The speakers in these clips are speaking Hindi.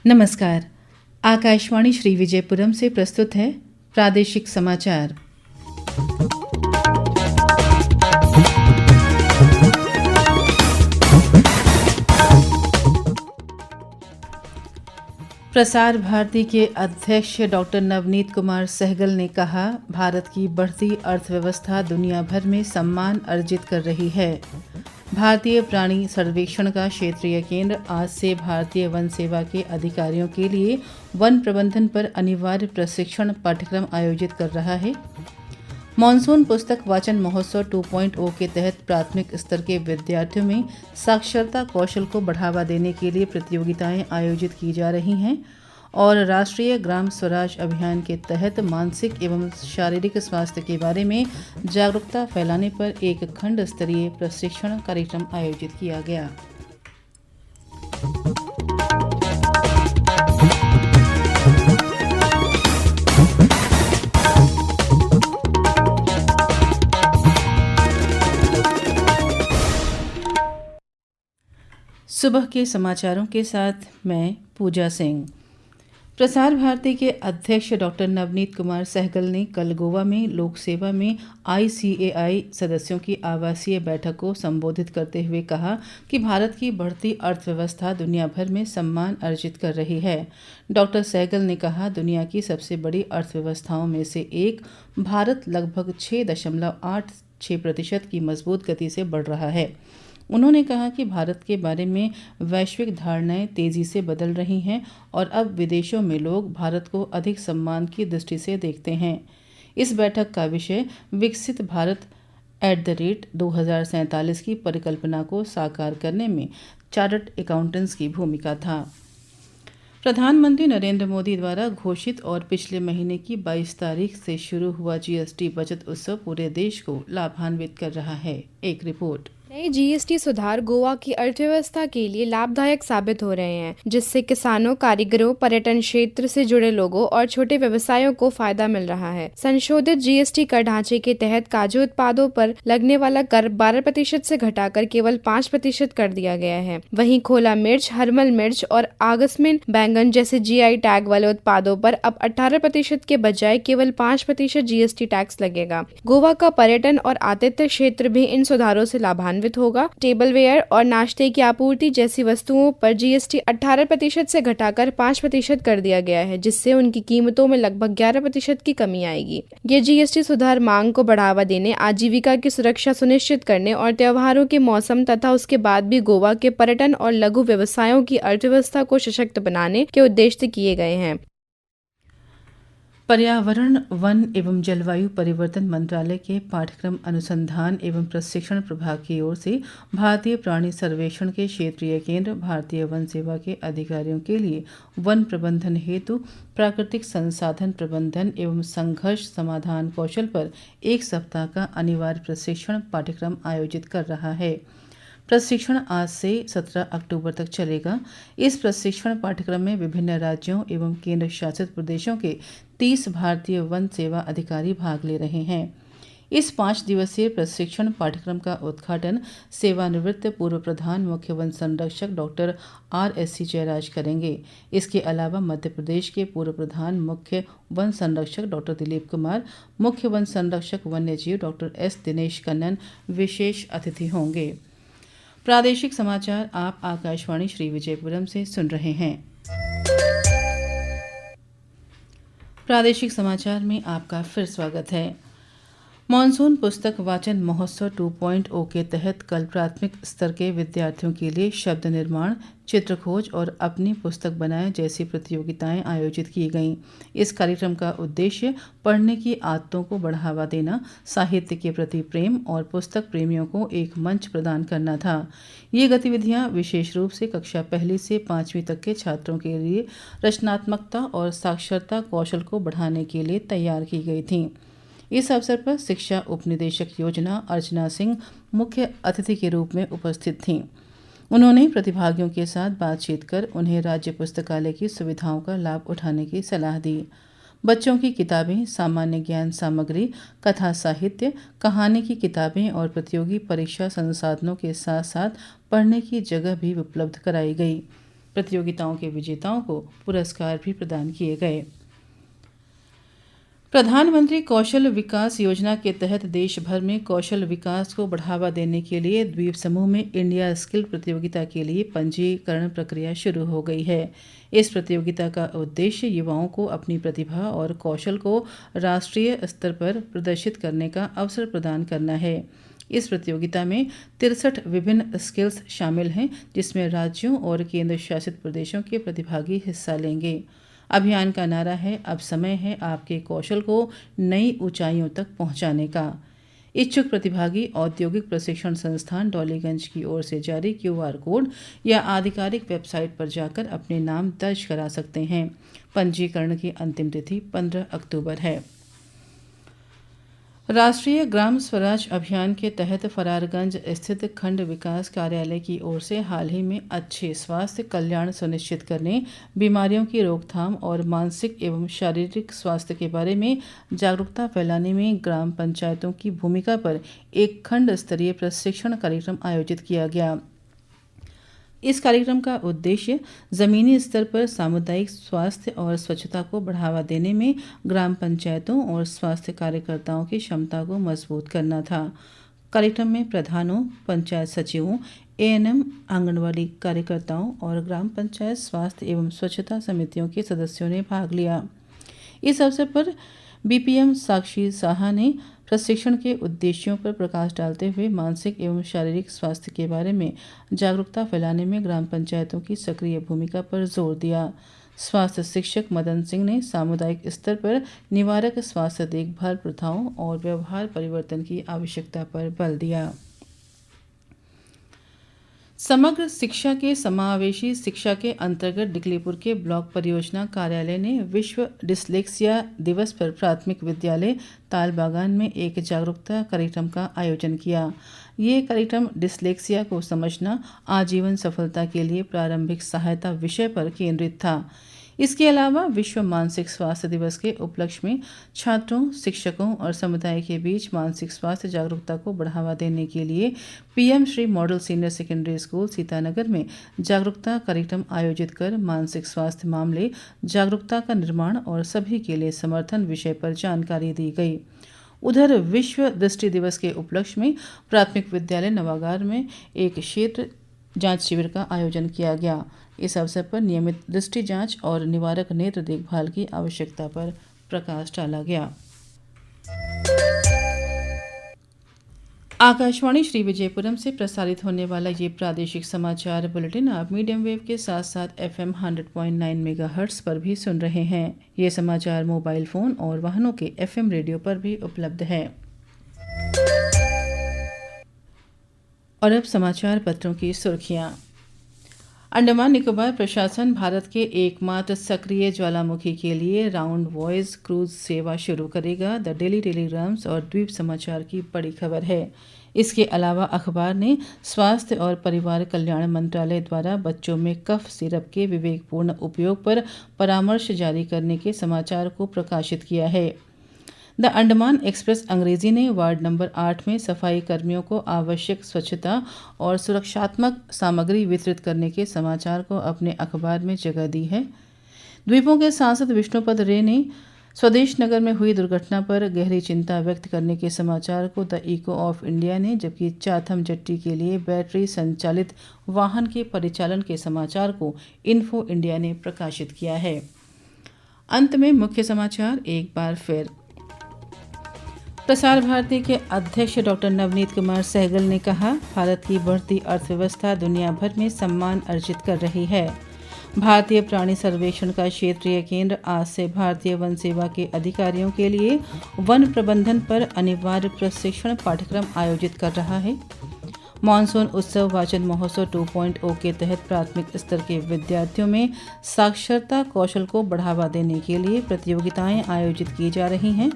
नमस्कार। आकाशवाणी श्री विजयपुरम से प्रस्तुत है प्रादेशिक समाचार। प्रसार भारती के अध्यक्ष डॉक्टर नवनीत कुमार सहगल ने कहा, भारत की बढ़ती अर्थव्यवस्था दुनिया भर में सम्मान अर्जित कर रही है। भारतीय प्राणी सर्वेक्षण का क्षेत्रीय केंद्र आज से भारतीय वन सेवा के अधिकारियों के लिए वन प्रबंधन पर अनिवार्य प्रशिक्षण पाठ्यक्रम आयोजित कर रहा है। मॉनसून पुस्तक वाचन महोत्सव 2.0 के तहत प्राथमिक स्तर के विद्यार्थियों में साक्षरता कौशल को बढ़ावा देने के लिए प्रतियोगिताएं आयोजित की जा रही हैं और राष्ट्रीय ग्राम स्वराज अभियान के तहत मानसिक एवं शारीरिक स्वास्थ्य के बारे में जागरूकता फैलाने पर एक खंड स्तरीय प्रशिक्षण कार्यक्रम आयोजित किया गया। सुबह के समाचारों के साथ मैं पूजा सिंह। प्रसार भारती के अध्यक्ष डॉक्टर नवनीत कुमार सहगल ने कल गोवा में लोक सेवा में ICAI सदस्यों की आवासीय बैठक को संबोधित करते हुए कहा कि भारत की बढ़ती अर्थव्यवस्था दुनिया भर में सम्मान अर्जित कर रही है। डॉक्टर सहगल ने कहा, दुनिया की सबसे बड़ी अर्थव्यवस्थाओं में से एक भारत लगभग 6.86% की मजबूत गति से बढ़ रहा है। उन्होंने कहा कि भारत के बारे में वैश्विक धारणाएं तेजी से बदल रही हैं और अब विदेशों में लोग भारत को अधिक सम्मान की दृष्टि से देखते हैं। इस बैठक का विषय विकसित भारत @2047 की परिकल्पना को साकार करने में चार्टर्ड अकाउंटेंट्स की भूमिका था। प्रधानमंत्री नरेंद्र मोदी द्वारा घोषित और पिछले महीने की 22 तारीख से शुरू हुआ GST बचत उत्सव पूरे देश को लाभान्वित कर रहा है। एक रिपोर्ट। नए GST सुधार गोवा की अर्थव्यवस्था के लिए लाभदायक साबित हो रहे हैं, जिससे किसानों, कारीगरों, पर्यटन क्षेत्र से जुड़े लोगों और छोटे व्यवसायों को फायदा मिल रहा है। संशोधित GST कर ढांचे के तहत काजू उत्पादों पर लगने वाला कर 12% से घटाकर केवल 5% कर दिया गया है। वहीं खोला मिर्च, हरमल मिर्च और आगस्मिन बैंगन जैसे GI टैग वाले उत्पादों पर अब 18% के बजाय केवल 5% GST टैक्स लगेगा। गोवा का पर्यटन और आतिथ्य क्षेत्र भी इन सुधारों से लाभान्वित होगा। टेबलवेयर और नाश्ते की आपूर्ति जैसी वस्तुओं पर GST 18% से घटाकर 5% कर दिया गया है, जिससे उनकी कीमतों में लगभग 11% की कमी आएगी। ये GST सुधार मांग को बढ़ावा देने, आजीविका की सुरक्षा सुनिश्चित करने और त्योहारों के मौसम तथा उसके बाद भी गोवा के पर्यटन और लघु व्यवसायों की अर्थव्यवस्था को सशक्त बनाने के उद्देश्य से किए गए हैं। पर्यावरण, वन एवं जलवायु परिवर्तन मंत्रालय के पाठ्यक्रम अनुसंधान एवं प्रशिक्षण प्रभाग की ओर से भारतीय प्राणी सर्वेक्षण के क्षेत्रीय केंद्र भारतीय वन सेवा के अधिकारियों के लिए वन प्रबंधन हेतु प्राकृतिक संसाधन प्रबंधन एवं संघर्ष समाधान कौशल पर एक सप्ताह का अनिवार्य प्रशिक्षण पाठ्यक्रम आयोजित कर रहा है। प्रशिक्षण आज से 17 अक्टूबर तक चलेगा। इस प्रशिक्षण पाठ्यक्रम में विभिन्न राज्यों एवं केंद्र शासित प्रदेशों के 30 भारतीय वन सेवा अधिकारी भाग ले रहे हैं। इस 5 दिवसीय प्रशिक्षण पाठ्यक्रम का उद्घाटन सेवानिवृत्त पूर्व प्रधान मुख्य वन संरक्षक डॉक्टर RSC जयराज करेंगे। इसके अलावा मध्य प्रदेश के पूर्व प्रधान मुख्य वन संरक्षक डॉक्टर दिलीप कुमार, मुख्य वन संरक्षक वन्यजीव डॉक्टर S दिनेश कन्नन विशेष अतिथि होंगे। प्रादेशिक समाचार आप आकाशवाणी श्री विजयपुरम से सुन रहे हैं। प्रादेशिक समाचार में आपका फिर स्वागत है। मॉनसून पुस्तक वाचन महोत्सव 2.0 के तहत कल प्राथमिक स्तर के विद्यार्थियों के लिए शब्द निर्माण, चित्रखोज और अपनी पुस्तक बनाएं जैसी प्रतियोगिताएं आयोजित की गईं। इस कार्यक्रम का उद्देश्य पढ़ने की आदतों को बढ़ावा देना, साहित्य के प्रति प्रेम और पुस्तक प्रेमियों को एक मंच प्रदान करना था। ये गतिविधियां विशेष रूप से कक्षा 1 से 5वीं तक के छात्रों के लिए रचनात्मकता और साक्षरता कौशल को बढ़ाने के लिए तैयार की गई थीं। इस अवसर पर शिक्षा उपनिदेशक योजना अर्चना सिंह मुख्य अतिथि के रूप में उपस्थित थीं। उन्होंने प्रतिभागियों के साथ बातचीत कर उन्हें राज्य पुस्तकालय की सुविधाओं का लाभ उठाने की सलाह दी। बच्चों की किताबें, सामान्य ज्ञान सामग्री, कथा साहित्य, कहानी की किताबें और प्रतियोगी परीक्षा संसाधनों के साथ साथ पढ़ने की जगह भी उपलब्ध कराई गई। प्रतियोगिताओं के विजेताओं को पुरस्कार भी प्रदान किए गए। प्रधानमंत्री कौशल विकास योजना के तहत देश भर में कौशल विकास को बढ़ावा देने के लिए द्वीप समूह में इंडिया स्किल प्रतियोगिता के लिए पंजीकरण प्रक्रिया शुरू हो गई है। इस प्रतियोगिता का उद्देश्य युवाओं को अपनी प्रतिभा और कौशल को राष्ट्रीय स्तर पर प्रदर्शित करने का अवसर प्रदान करना है। इस प्रतियोगिता में 63 विभिन्न स्किल्स शामिल हैं, जिसमें राज्यों और केंद्र शासित प्रदेशों के प्रतिभागी हिस्सा लेंगे। अभियान का नारा है, अब समय है आपके कौशल को नई ऊंचाइयों तक पहुंचाने का। इच्छुक प्रतिभागी औद्योगिक प्रशिक्षण संस्थान डॉलीगंज की ओर से जारी QR कोड या आधिकारिक वेबसाइट पर जाकर अपने नाम दर्ज करा सकते हैं। पंजीकरण की अंतिम तिथि 15 अक्टूबर है। राष्ट्रीय ग्राम स्वराज अभियान के तहत फरारगंज स्थित खंड विकास कार्यालय की ओर से हाल ही में अच्छे स्वास्थ्य कल्याण सुनिश्चित करने, बीमारियों की रोकथाम और मानसिक एवं शारीरिक स्वास्थ्य के बारे में जागरूकता फैलाने में ग्राम पंचायतों की भूमिका पर एक खंड स्तरीय प्रशिक्षण कार्यक्रम आयोजित किया गया। इस कार्यक्रम का उद्देश्य जमीनी स्तर पर सामुदायिक स्वास्थ्य और स्वच्छता को बढ़ावा देने में ग्राम पंचायतों और स्वास्थ्य कार्यकर्ताओं की क्षमता को मजबूत करना था। कार्यक्रम में प्रधानों, पंचायत सचिवों, ANM, आंगनवाड़ी कार्यकर्ताओं और ग्राम पंचायत स्वास्थ्य एवं स्वच्छता समितियों के सदस्यों ने भाग लिया। इस अवसर पर BPM साक्षी साहा ने प्रशिक्षण के उद्देश्यों पर प्रकाश डालते हुए मानसिक एवं शारीरिक स्वास्थ्य के बारे में जागरूकता फैलाने में ग्राम पंचायतों की सक्रिय भूमिका पर जोर दिया। स्वास्थ्य शिक्षक मदन सिंह ने सामुदायिक स्तर पर निवारक स्वास्थ्य देखभाल प्रथाओं और व्यवहार परिवर्तन की आवश्यकता पर बल दिया। समग्र शिक्षा के समावेशी शिक्षा के अंतर्गत डिगलीपुर के ब्लॉक परियोजना कार्यालय ने विश्व डिस्लेक्सिया दिवस पर प्राथमिक विद्यालय तालबागान में एक जागरूकता कार्यक्रम का आयोजन किया। ये कार्यक्रम डिस्लेक्सिया को समझना, आजीवन सफलता के लिए प्रारंभिक सहायता विषय पर केंद्रित था। इसके अलावा विश्व मानसिक स्वास्थ्य दिवस के उपलक्ष्य में छात्रों, शिक्षकों और समुदाय के बीच मानसिक स्वास्थ्य जागरूकता को बढ़ावा देने के लिए PM Shri model senior secondary school Sitanagar में जागरूकता कार्यक्रम आयोजित कर मानसिक स्वास्थ्य मामले, जागरूकता का निर्माण और सभी के लिए समर्थन विषय पर जानकारी दी गई। उधर विश्व दृष्टि दिवस के उपलक्ष्य में प्राथमिक विद्यालय नवागार में एक क्षेत्र जांच शिविर का आयोजन किया गया। इस अवसर पर नियमित दृष्टि जांच और निवारक नेत्र देखभाल की आवश्यकता पर प्रकाश डाला गया। आकाशवाणी श्री विजयपुरम से प्रसारित होने वाला ये प्रादेशिक समाचार बुलेटिन आप मीडियम वेव के साथ साथ FM 100.9 मेगाहर्ट्ज पर भी सुन रहे हैं। ये समाचार मोबाइल फोन और वाहनों के FM रेडियो पर भी उपलब्ध है। और अब समाचार पत्रों की सुर्खियां। अंडमान निकोबार प्रशासन भारत के एकमात्र सक्रिय ज्वालामुखी के लिए राउंड वॉइस क्रूज सेवा शुरू करेगा। द डेली टेलीग्राम्स और द्वीप समाचार की बड़ी खबर है। इसके अलावा अखबार ने स्वास्थ्य और परिवार कल्याण मंत्रालय द्वारा बच्चों में कफ सिरप के विवेकपूर्ण उपयोग पर परामर्श जारी करने के समाचार को प्रकाशित किया है। द अंडमान एक्सप्रेस अंग्रेजी ने वार्ड नंबर 8 में सफाई कर्मियों को आवश्यक स्वच्छता और सुरक्षात्मक सामग्री वितरित करने के समाचार को अपने अखबार में जगह दी है। द्वीपों के सांसद विष्णुपद रे ने स्वदेश नगर में हुई दुर्घटना पर गहरी चिंता व्यक्त करने के समाचार को द इको ऑफ इंडिया ने, जबकि चाथम जट्टी के लिए बैटरी संचालित वाहन के परिचालन के समाचार को इन्फो इंडिया ने प्रकाशित किया है। अंत में मुख्य समाचार एक बार फिर। प्रसार भारती के अध्यक्ष डॉक्टर नवनीत कुमार सहगल ने कहा, भारत की बढ़ती अर्थव्यवस्था दुनिया भर में सम्मान अर्जित कर रही है। भारतीय प्राणी सर्वेक्षण का क्षेत्रीय केंद्र आज से भारतीय वन सेवा के अधिकारियों के लिए वन प्रबंधन पर अनिवार्य प्रशिक्षण पाठ्यक्रम आयोजित कर रहा है। मानसून उत्सव वाचन महोत्सव 2.0 के तहत प्राथमिक स्तर के विद्यार्थियों में साक्षरता कौशल को बढ़ावा देने के लिए प्रतियोगिताएं आयोजित की जा रही हैं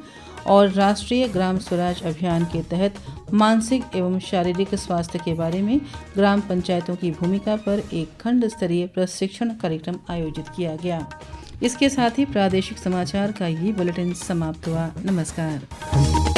और राष्ट्रीय ग्राम स्वराज अभियान के तहत मानसिक एवं शारीरिक स्वास्थ्य के बारे में ग्राम पंचायतों की भूमिका पर एक खंड स्तरीय प्रशिक्षण कार्यक्रम आयोजित किया गया। इसके साथ ही प्रादेशिक समाचार का ये बुलेटिन समाप्त हुआ। नमस्कार।